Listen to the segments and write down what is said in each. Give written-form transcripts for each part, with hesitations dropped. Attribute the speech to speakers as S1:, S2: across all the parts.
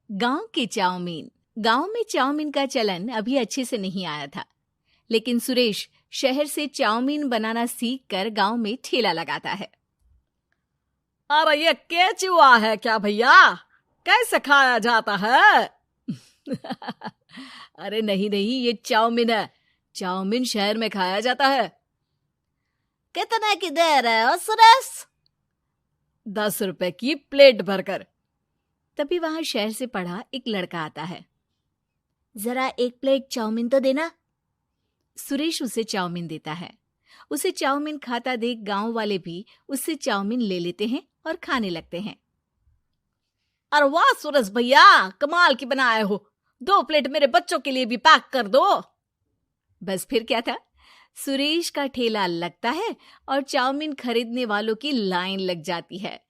S1: गांव के चाउमीन। गांव में चाउमीन का चलन अभी अच्छे से नहीं आया था, लेकिन सुरेश शहर से चाउमीन बनाना सीखकर गांव में ठेला लगाता है।
S2: अरे ये केचुआ है क्या भैया? कैसे खाया जाता है?
S1: अरे नहीं नहीं, ये चाउमीन है। चाउमीन शहर में खाया जाता है।
S2: कितने की दे रहे हो सुरेश?
S1: 10 रुपए की प्लेट भरकर। तभी वहां शहर से पढ़ा एक लड़का आता है। जरा एक प्लेट चाउमीन तो देना। सुरेश उसे चाउमीन देता है। उसे चाउमीन खाता देख गांव वाले भी उससे चाउमीन ले लेते हैं और खाने लगते हैं।
S2: अरे वाह सुरेश भैया, कमाल की बनाए हो। 2 प्लेट मेरे बच्चों के लिए भी पैक कर दो।
S1: बस फिर क्या था, सुरेश का ठेला लगता है और चाउमीन खरीदने वालों की लाइन लग जाती है।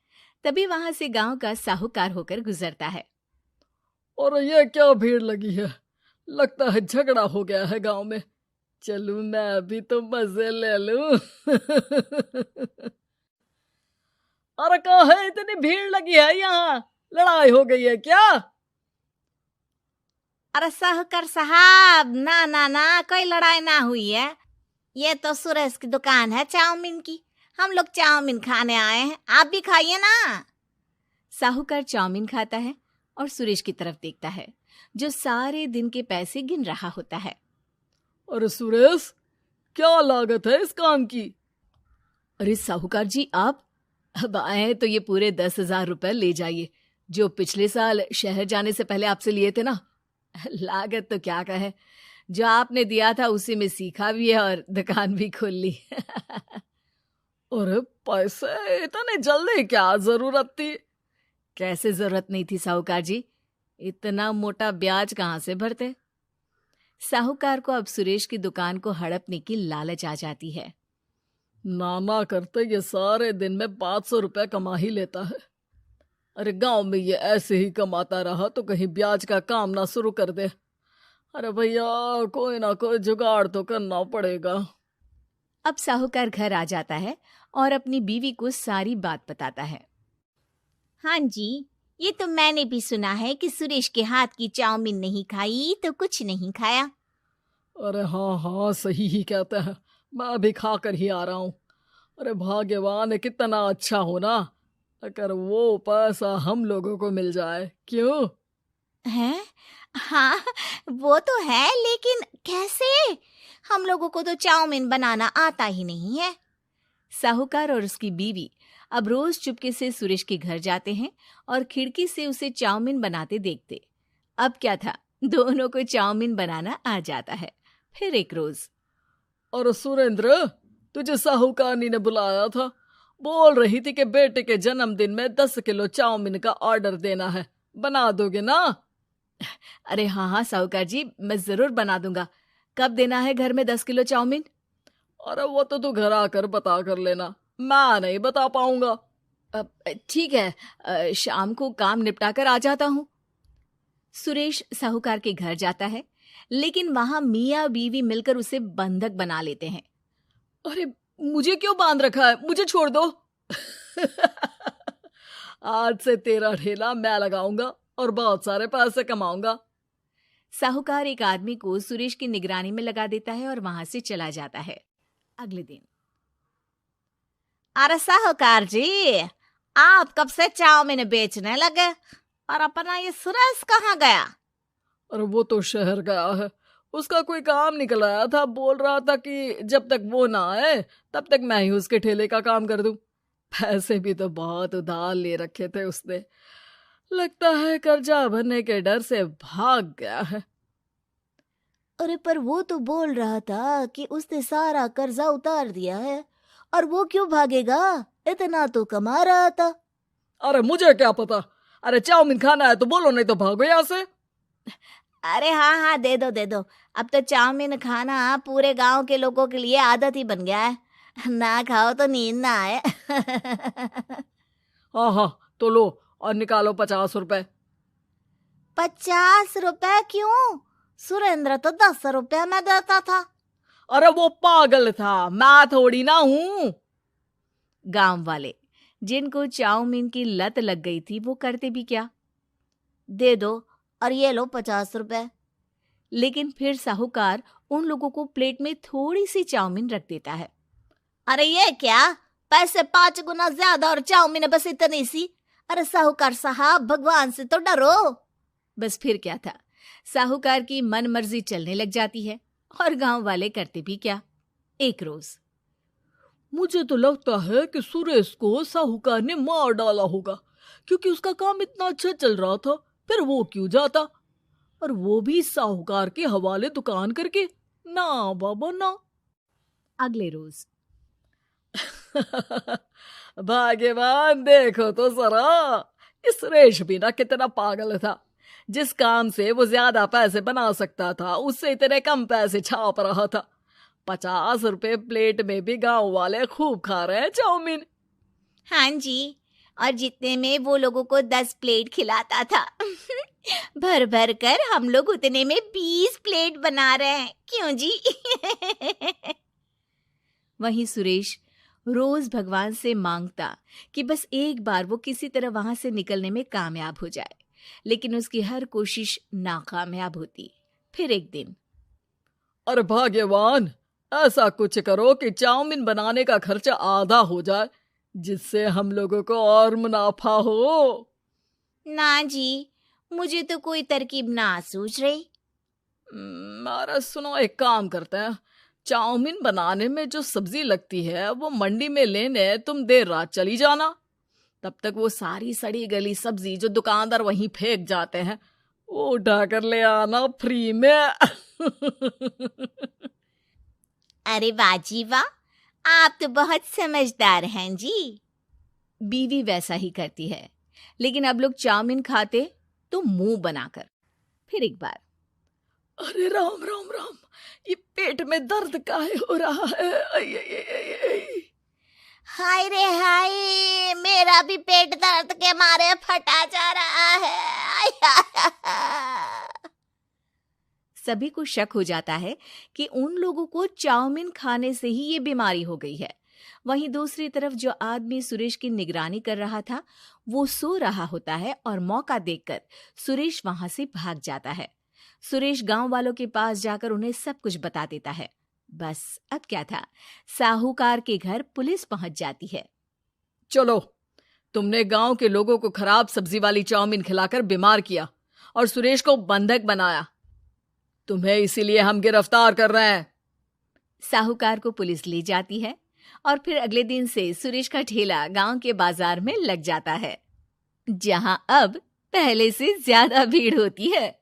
S1: तभी वहां से गांव का साहूकार होकर गुजरता है।
S2: और ये क्या भीड़ लगी है? लगता है झगड़ा हो गया है गांव में। चलूं मैं अभी तो मजे ले लूं। अरे कहाँ है, इतनी भीड़ लगी है यहाँ? लड़ाई हो गई है क्या?
S3: अरे साहूकार साहब, ना ना ना, कोई लड़ाई ना हुई है। ये तो सुरेश की दुकान है चाउमीन की। हम लोग चाउमीन खाने आए हैं, आप भी खाइए ना।
S1: साहूकार चाउमीन खाता है और सुरेश की तरफ देखता है, जो सारे दिन के पैसे गिन रहा होता है।
S2: अरे सुरेश, क्या लागत है इस काम की?
S1: अरे साहूकार जी, आप अब आए हैं तो ये पूरे 10,000 रुपए ले जाइए, जो पिछले साल शहर जाने से पहले आपसे लिए थे ना। लागत तो क्या कहे, जो आपने दिया था उसी में सीखा भी है और दुकान भी खोल ली।
S2: अरे पैसे इतने जल्दी क्या जरूरत थी?
S1: कैसे जरूरत नहीं थी साहूकार जी, इतना मोटा ब्याज कहाँ से भरते। साहूकार को अब सुरेश की दुकान को हड़पने की लालच आ जाती है।
S2: नाना करते ये सारे दिन में 500 रुपए कमा ही लेता है। अरे गांव में ये ऐसे ही कमाता रहा तो कहीं ब्याज का काम ना शुरू कर दे। अरे भैया, कोई ना कोई जुगाड़ तो करना पड़ेगा।
S1: अब साहूकार घर आ जाता है और अपनी बीवी को सारी बात बताता है।
S3: हाँ जी, ये तो मैंने भी सुना है कि सुरेश के हाथ की चाउमीन नहीं खाई तो कुछ नहीं खाया।
S2: अरे हाँ हाँ, सही ही कहते हैं। मैं अभी खा कर ही आ रहा हूँ। अरे भाग्यवान है, कितना अच्छा हो ना अगर वो पैसा हम लोगों को मिल जाए। क्यों
S3: हैं? हाँ, वो तो है, लेकिन कैसे? हम लोगों को तो चाउमीन बनाना आता ही नहीं है।
S1: साहूकार और उसकी बीवी अब रोज चुपके से सुरेश के घर जाते हैं और खिड़की से उसे चाउमीन बनाते देखते। अब क्या था, दोनों को चाउमीन बनाना आ जाता है। फिर एक रोज,
S2: और सुरेंद्र, तुझे साहूकारनी ने बुलाया था। बोल रही थी कि बेटे के जन्मदिन में 10 किलो चाउमीन का ऑर्डर देना है। बना दोगे ना?
S1: अरे हाँ हाँ साहूकार जी, मैं जरूर बना दूंगा। कब देना है घर में 10 किलो चाउमीन?
S2: अरे वो तो तू घर आकर बता कर लेना, मैं नहीं बता पाऊंगा।
S1: ठीक है, शाम को काम निपटा कर आ जाता हूँ। सुरेश साहूकार के घर जाता है, लेकिन वहां मियाँ बीवी मिलकर उसे बंधक बना लेते हैं।
S2: अरे मुझे क्यों बांध रखा है? मुझे छोड़ दो। आज से तेरा ठेला मैं लगाऊंगा और बहुत सारे पैसे कमाऊंगा।
S1: साहूकार एक आदमी को सुरेश की निगरानी में लगा देता है और वहां से चला जाता है। अगले दिन,
S3: अरे साहूकार जी, आप कब से चाउमीन बेचने लगे और अपना ये सुरेश कहाँ गया?
S2: अरे वो तो शहर गया है, उसका कोई काम निकल आया था। बोल रहा था कि जब तक वो ना आए तब तक मैं ही उसके ठेले का काम कर दूं। पैसे भी तो बहुत उधार ले रखे थे उसने। लगता है कर्जा भरने के डर से भाग गया है।
S3: अरे पर वो तो बोल रहा था कि उसने सारा कर्जा उतार दिया है, और वो क्यों भागेगा? इतना तो कमा रहा था।
S2: अरे मुझे क्या पता। अरे चाउमीन खाना है तो बोलो, नहीं तो भागो यहाँ से।
S3: अरे हाँ हाँ, दे दो दे दो। अब तो चाउमीन खाना पूरे गांव के लोगों के लिए आदत ही बन गया है। ना खाओ तो नींद ना आए।
S2: हाँ हाँ, तो लो और निकालो 50 रुपए।
S3: 50 रुपए क्यों? सुरेंद्र तो 10 रुपए में देता था।
S2: अरे वो पागल था, मैं थोड़ी ना हूँ।
S1: गांव वाले, जिनको चाउमीन की लत लग गई थी, वो करते भी क्या?
S3: दे दो और ये लो 50 रुपए।
S1: लेकिन फिर साहूकार उन लोगों को प्लेट में थोड़ी सी चाउमीन रख देता है।
S3: अरे ये क्या, पैसे 5 गुना ज्यादा और चाउमीन बस इतनी सी। अरे साहूकार साहब, भगवान से तो डरो।
S1: बस फिर क्या था, साहूकार की मन मर्जी चलने लग जाती है और गांव वाले करते भी क्या। एक रोज
S2: मुझे तो लगता है कि सुरेश को साहूकार ने मार डाला होगा, क्योंकि उसका काम इतना अच्छा चल रहा था, फिर वो क्यों जाता, और वो भी साहूकार के हवाले दुकान करके। ना बाबा ना।
S1: अगले रोज
S2: भाग्यवान, देखो तो जरा, इस सुरेश भी ना कितना पागल था। जिस काम से वो ज्यादा पैसे बना सकता था, उससे इतने कम पैसे छाप रहा था। 50 रुपए प्लेट में भी गांव वाले खूब खा रहे हैं चाउमीन।
S3: हाँ जी, और जितने में वो लोगों को 10 प्लेट खिलाता था भर भर कर हम लोग उतने में 20 प्लेट बना रहे हैं। क्यों जी?
S1: वहीं सुरेश रोज भगवान से मांगता कि बस एक बार वो किसी तरह वहां से निकलने में कामयाब हो जाए, लेकिन उसकी हर कोशिश नाकामयाब होती। फिर एक दिन,
S2: अरे भाग्यवान, ऐसा कुछ करो कि चाउमीन बनाने का खर्चा आधा हो जाए, जिससे हम लोगों को और मुनाफा हो।
S3: ना जी, मुझे तो कोई तरकीब ना सूझ रही।
S2: अरे सुनो, एक काम करते हैं, चाउमीन बनाने में जो सब्जी लगती है वो मंडी में लेने तुम देर रात चली जाना। तब तक वो सारी सड़ी गली सब्जी जो दुकानदार वहीं फेंक जाते हैं, वो उठा कर ले आना फ्री में।
S3: अरे वाह जी वाह, आप तो बहुत समझदार हैं जी।
S1: बीवी वैसा ही करती है, लेकिन अब लोग चाउमीन खाते तो मुंह बनाकर। फिर एक बार,
S2: अरे राम राम राम, ये पेट में दर्द काहे हो रहा है? आई, आई, आई, आई, आई।
S3: हाय रे हाय, मेरा भी पेट दर्द के मारे फटा जा रहा है।
S1: सभी को शक हो जाता है कि उन लोगों को चाउमीन खाने से ही ये बीमारी हो गई है। वहीं दूसरी तरफ जो आदमी सुरेश की निगरानी कर रहा था, वो सो रहा होता है और मौका देखकर सुरेश वहां से भाग जाता है। सुरेश गांव वालों के पास जाकर उन्हें सब कुछ बता देता है। बस अब क्या था, साहूकार के घर पुलिस पहुंच जाती है।
S2: चलो, तुमने गांव के लोगों को खराब सब्जी वाली चाउमीन खिलाकर बीमार किया और सुरेश को बंधक बनाया। तुम्हें इसीलिए हम गिरफ्तार कर रहे हैं।
S1: साहूकार को पुलिस ले जाती है और फिर अगले दिन से सुरेश का ठेला गांव के बाजार में लग जाता है, जहां अब पहले से ज्यादा भीड़ होती है।